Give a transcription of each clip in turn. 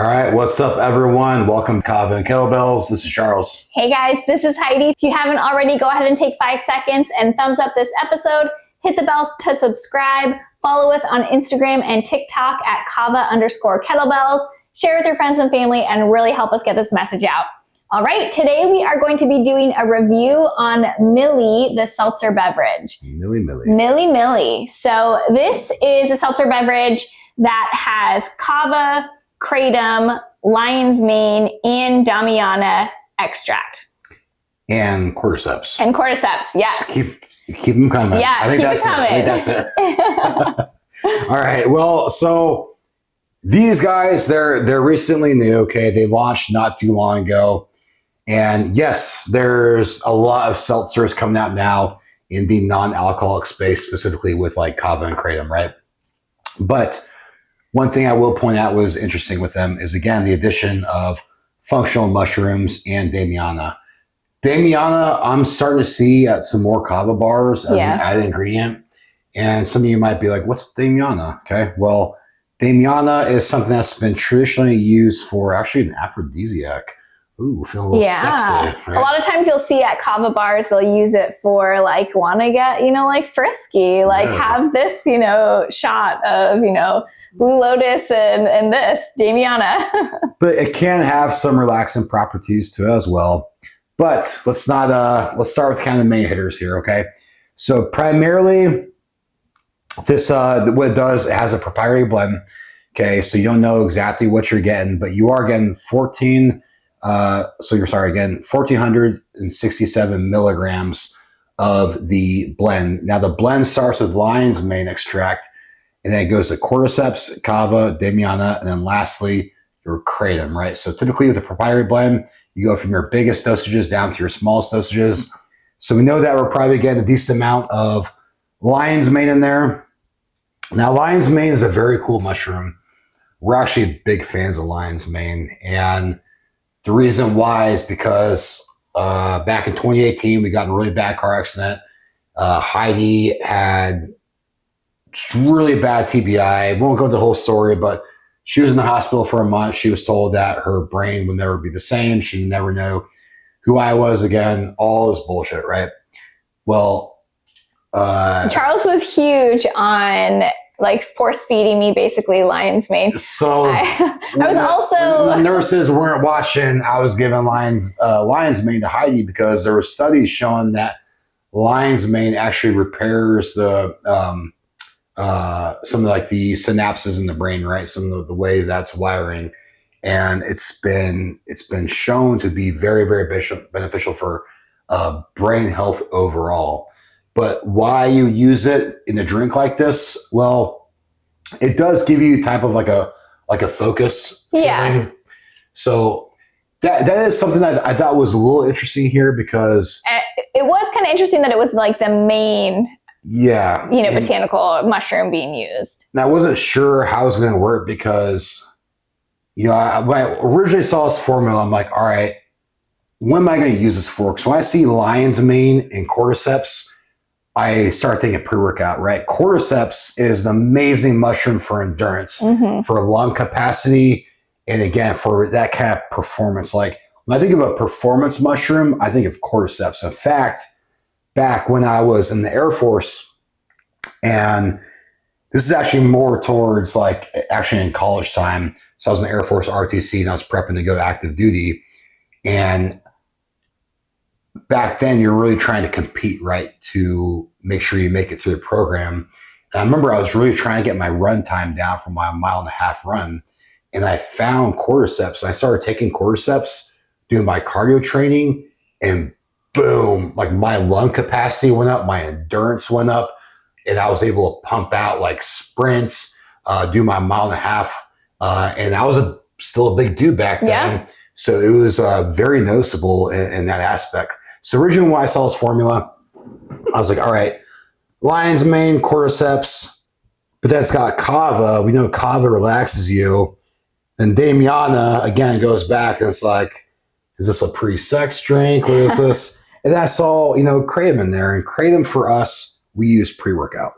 All right, what's up, everyone? Welcome to Kava and Kettlebells. This is Charles. Hey guys, this is Heidi. If you haven't already, go ahead and take 5 seconds and thumbs up this episode. Hit the bell to subscribe. Follow us on Instagram and TikTok at Kava_kettlebells. Share with your friends and family and really help us get this message out. All right, today we are going to be doing a review on Milli, the seltzer beverage. Milli. So this is a seltzer beverage that has kava, kratom, lion's mane, and damiana extract. And cordyceps. Yes. Keep them coming. Yeah, I think that's it. All right. Well, so these guys, they're recently new. Okay, they launched not too long ago, and yes, there's a lot of seltzers coming out now in the non-alcoholic space, specifically with like kava and kratom, right? But one thing I will point out was interesting with them is, again, the addition of functional mushrooms and damiana. Damiana, I'm starting to see at some more kava bars as an added ingredient. And some of you might be like, what's damiana? Okay, well, damiana is something that's been traditionally used for actually an aphrodisiac. Ooh, feeling a little sexy. Right? A lot of times you'll see at kava bars, they'll use it for like, want to get, like frisky, like have this, shot of, Blue Lotus and this, damiana. But it can have some relaxing properties to it as well. But let's start with kind of the main hitters here, okay? So primarily, this what it does, it has a proprietary blend, okay? So you don't know exactly what you're getting, but you are getting 1,467 milligrams of the blend. Now the blend starts with lion's mane extract, and then it goes to cordyceps, kava, damiana, and then lastly, your kratom, right? So typically with a proprietary blend, you go from your biggest dosages down to your smallest dosages. So we know that we're probably getting a decent amount of lion's mane in there. Now, lion's mane is a very cool mushroom. We're actually big fans of lion's mane. And the reason why is because back in 2018, we got in a really bad car accident. Heidi had really bad TBI. Won't go into the whole story, but she was in the hospital for a month. She was told that her brain would never be the same. She'd never know who I was again. All this bullshit, right? Well, Charles was huge on like force feeding me basically lion's mane. So I was also when the nurses weren't watching, I was giving lion's mane to Heidi because there were studies showing that lion's mane actually repairs the some of like the synapses in the brain, right? Some of the way that's wiring, and it's been shown to be very, very beneficial for brain health overall. But why you use it in a drink like this? Well, it does give you type of like a focus feeling. So that is something that I thought was a little interesting here because it was kind of interesting that it was like the main botanical mushroom being used. And I wasn't sure how it was going to work because, when I originally saw this formula, I'm like, all right, what am I going to use this for? Because when I see lion's mane and cordyceps, I start thinking pre-workout, right? Cordyceps is an amazing mushroom for endurance, for lung capacity, and again, for that kind of performance. Like when I think of a performance mushroom, I think of cordyceps. In fact, back when I was in the Air Force, and this is actually more towards like actually in college time. So I was in the Air Force RTC and I was prepping to go active duty. And back then you're really trying to compete, right? To make sure you make it through the program. And I remember I was really trying to get my run time down from my 1.5 mile run. And I found cordyceps. And I started taking cordyceps, doing my cardio training, and boom, like my lung capacity went up, my endurance went up, and I was able to pump out like sprints, do my 1.5 miles. And I was still a big dude back then. Yeah. So it was very noticeable in that aspect. So originally when I saw this formula, I was like, all right, lion's mane, cordyceps, but then it's got kava. We know kava relaxes you. And damiana, again, goes back and it's like, is this a pre-sex drink? What is this? And I saw, kratom in there. And kratom for us, we use pre-workout.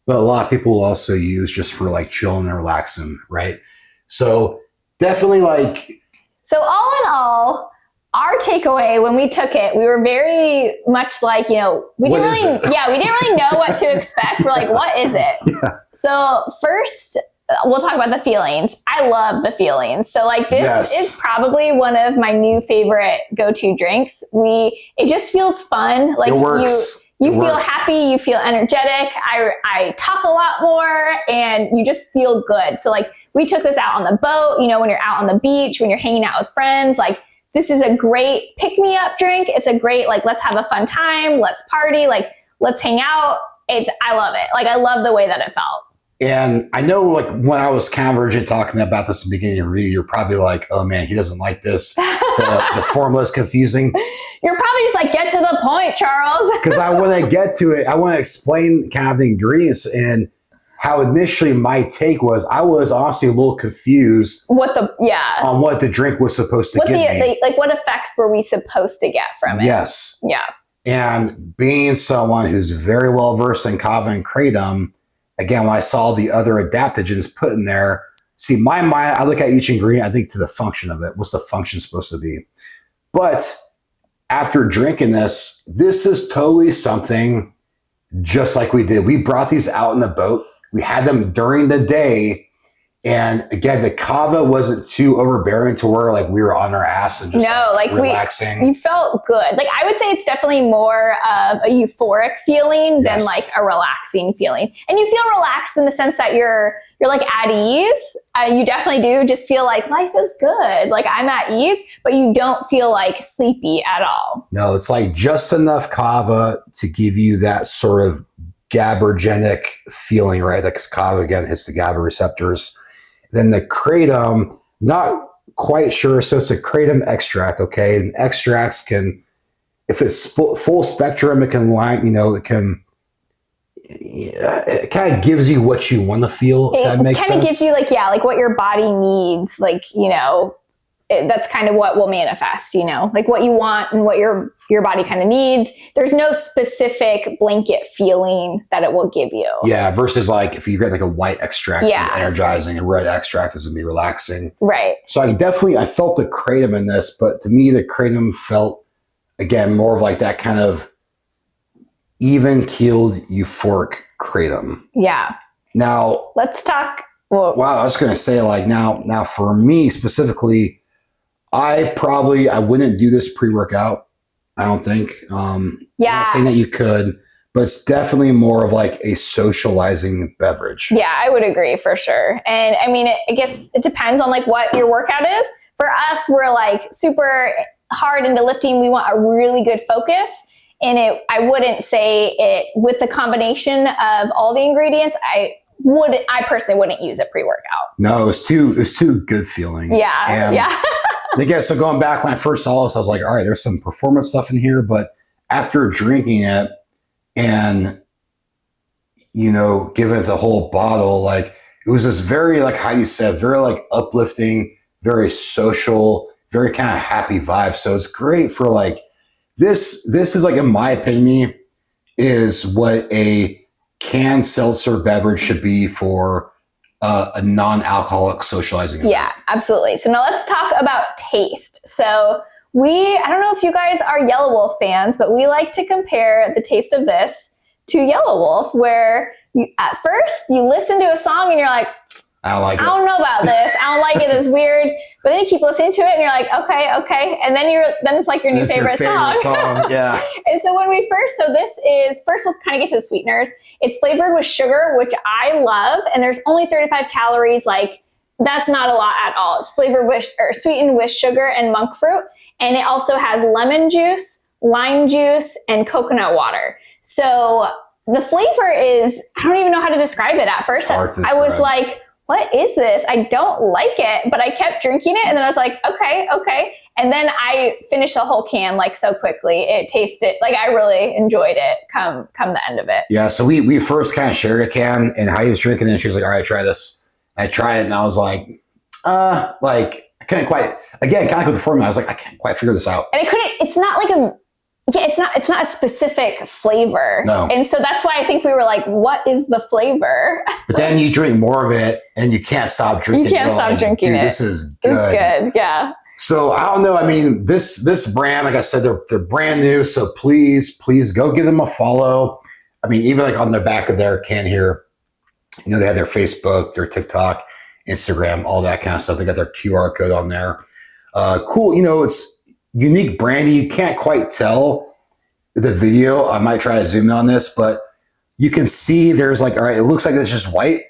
But a lot of people will also use just for like chilling and relaxing, right? So definitely like. So all in all, our takeaway when we took it, we were very much like, we didn't really know what to expect. We're like, what is it? Yeah. So first, we'll talk about the feelings. I love the feelings. So like this is probably one of my new favorite go-to drinks. It just feels fun. Like it works. You feel happy, you feel energetic. I talk a lot more and you just feel good. So like we took this out on the boat, when you're out on the beach, when you're hanging out with friends, like this is a great pick-me-up drink. It's a great, like, let's have a fun time. Let's party. Like, let's hang out. I love it. Like, I love the way that it felt. And I know, like, when I was kind of originally talking about this in the beginning of the review, you're probably like, oh man, he doesn't like this. The formula is confusing. You're probably just like, get to the point, Charles. Because when I get to it, I want to explain kind of the ingredients and how initially my take was. I was honestly a little confused on what the drink was supposed to give me. Like, what effects were we supposed to get from it? Yes. Yeah. And being someone who's very well versed in kava and kratom, again, when I saw the other adaptogens put in there, see, my mind, I look at each ingredient, I think to the function of it. What's the function supposed to be? But after drinking this is totally something just like we did. We brought these out in the boat. We had them during the day. And again, the kava wasn't too overbearing to where like we were on our ass and just relaxing. You felt good. Like I would say it's definitely more of a euphoric feeling than like a relaxing feeling. And you feel relaxed in the sense that you're like at ease. You definitely do just feel like life is good. Like I'm at ease, but you don't feel like sleepy at all. No, it's like just enough kava to give you that sort of GABAergenic feeling, right? Because kava again hits the GABA receptors. Then the kratom, not quite sure. So it's a kratom extract, okay? And extracts can, if it's full spectrum, it can it kind of gives you what you want to feel. If that makes sense. It kind of gives you like what your body needs, that's kind of what will manifest, like what you want and what your body kind of needs. There's no specific blanket feeling that it will give you. Yeah. Versus like if you get like a white extract, it's energizing, and red extract is going to be relaxing. Right. So I felt the kratom in this, but to me, the kratom felt again, more of like that kind of even keeled euphoric kratom. Yeah. Now let's talk. Wow. I was going to say like now for me specifically, I wouldn't do this pre-workout. I don't think. I'm not saying that you could, but it's definitely more of like a socializing beverage. Yeah, I would agree for sure. And I mean, I guess it depends on like what your workout is. For us, we're like super hard into lifting. We want a really good focus. And I wouldn't say it with the combination of all the ingredients. I personally wouldn't use it pre-workout. No, it's too good feeling. Yeah. And yeah. Again, so going back when I first saw this, I was like, all right, there's some performance stuff in here. But after drinking it and, giving it the whole bottle, like it was this very, like how you said, very like uplifting, very social, very kind of happy vibe. So it's great for like, this is like, in my opinion, is what a canned seltzer beverage should be for a non-alcoholic socializing event. Yeah, absolutely. So now let's talk about taste. So I don't know if you guys are Yellow Wolf fans, but we like to compare the taste of this to Yellow Wolf, where at first you listen to a song and you're like, I don't like it. I don't know about this. I don't like it. It's weird. But then you keep listening to it and you're like, okay. And then it's like your new favorite song. Yeah. And so first we'll kind of get to the sweeteners. It's flavored with sugar, which I love. And there's only 35 calories. Like that's not a lot at all. It's sweetened with sugar and monk fruit. And it also has lemon juice, lime juice, and coconut water. So the flavor is, I don't even know how to describe it at first. I was like, what is this? I don't like it, but I kept drinking it. And then I was like, okay. And then I finished the whole can like so quickly. It tasted like I really enjoyed it come the end of it. Yeah. So we first kind of shared a can and how he was drinking it. And she was like, all right, try this. And I tried it and I was like, I couldn't quite, again, kind of like with the formula, I was like, I can't quite figure this out. And it's not like Yeah, it's not a specific flavor. No. And so that's why I think we were like, what is the flavor? But then you drink more of it and you can't stop drinking. You can't stop drinking dude, it. This is good. It's good, yeah. So I don't know. I mean, this brand, like I said, they're brand new. So please go give them a follow. I mean, even like on the back of their can here, you know, they have their Facebook, their TikTok, Instagram, all that kind of stuff. They got their QR code on there. Cool. You know, it's unique branding. You can't quite tell the video. I might try to zoom in on this, but you can see there's like, all right, it looks like it's just white,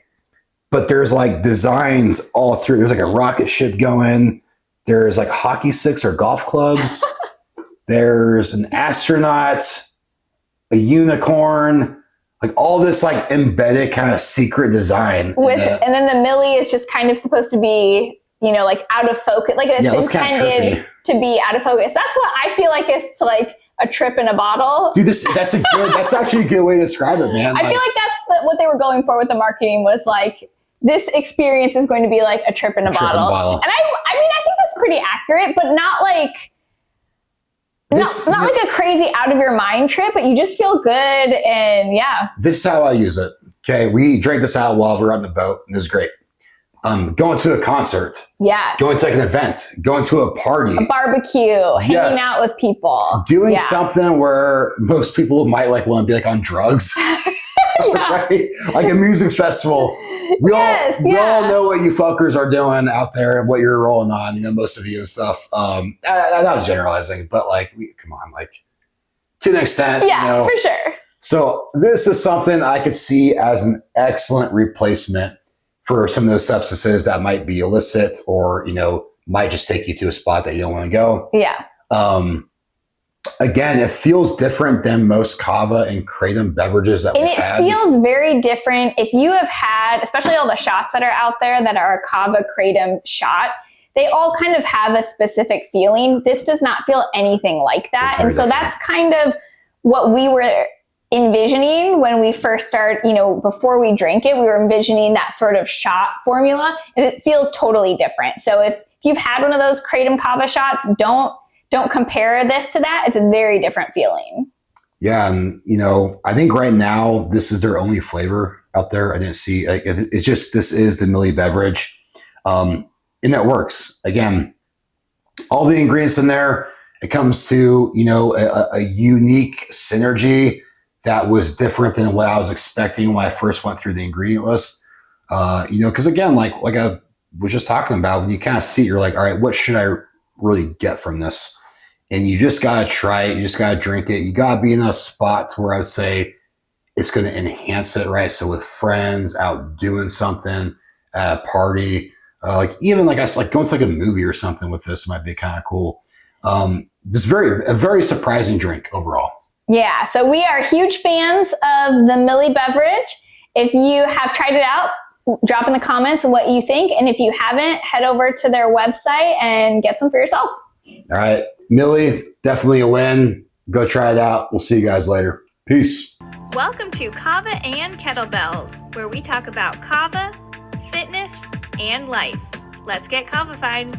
but there's like designs all through. There's like a rocket ship going. There's like hockey sticks or golf clubs. There's an astronaut, a unicorn, like all this like embedded kind of secret design. And then the Milli is just kind of supposed to be, you know, like out of focus. Like it's intended to be out of focus. That's what I feel like it's like a trip in a bottle. Dude, that's actually a good way to describe it, man. I feel like that's what they were going for with the marketing was like, this experience is going to be like a trip in a bottle. And I mean, I think that's pretty accurate, but not like, not like a crazy out of your mind trip, but you just feel good. And yeah. This is how I use it. Okay. We drank this out while we were on the boat and it was great. Going to a concert. Yes. Going to like an event. Going to a party. A barbecue. Hanging out with people. Doing something where most people might like want to be like on drugs. Right? Like a music festival. We all know what you fuckers are doing out there and what you're rolling on, you know, most of you and stuff. That was generalizing, but like, come on, like to an extent. Yeah, you know. for sure. So this is something I could see as an excellent replacement for some of those substances that might be illicit or, you know, might just take you to a spot that you don't want to go. Yeah. Again, it feels different than most kava and kratom beverages that we've had. And it feels very different. If you have had, especially all the shots that are out there that are a kava kratom shot, they all kind of have a specific feeling. This does not feel anything like that. And so that's kind of what we were envisioning when we first start, you know, before we drank it, we were envisioning that sort of shot formula, and it feels totally different. So if you've had one of those kratom kava shots, don't compare this to that. It's a very different feeling. Yeah. And, you know, I think right now this is their only flavor out there. I didn't see, it's just, this is the Milli beverage. And that works. Again, all the ingredients in there, it comes to, you know, a unique synergy that was different than what I was expecting when I first went through the ingredient list. You know, because again, like I was just talking about, when you kind of see it, you're like, all right, what should I really get from this? And you just got to try it. You just got to drink it. You got to be in a spot where I would say it's going to enhance it, right? So with friends, out doing something, at a party, like even like I said, like going to like a movie or something with this might be kind of cool. This a very surprising drink overall. Yeah, so we are huge fans of the Milli beverage. If you have tried it out, drop in the comments what you think. And if you haven't, head over to their website and get some for yourself. All right. Milli, definitely a win. Go try it out. We'll see you guys later. Peace. Welcome to Kava and Kettlebells, where we talk about kava, fitness, and life. Let's get kava-fied.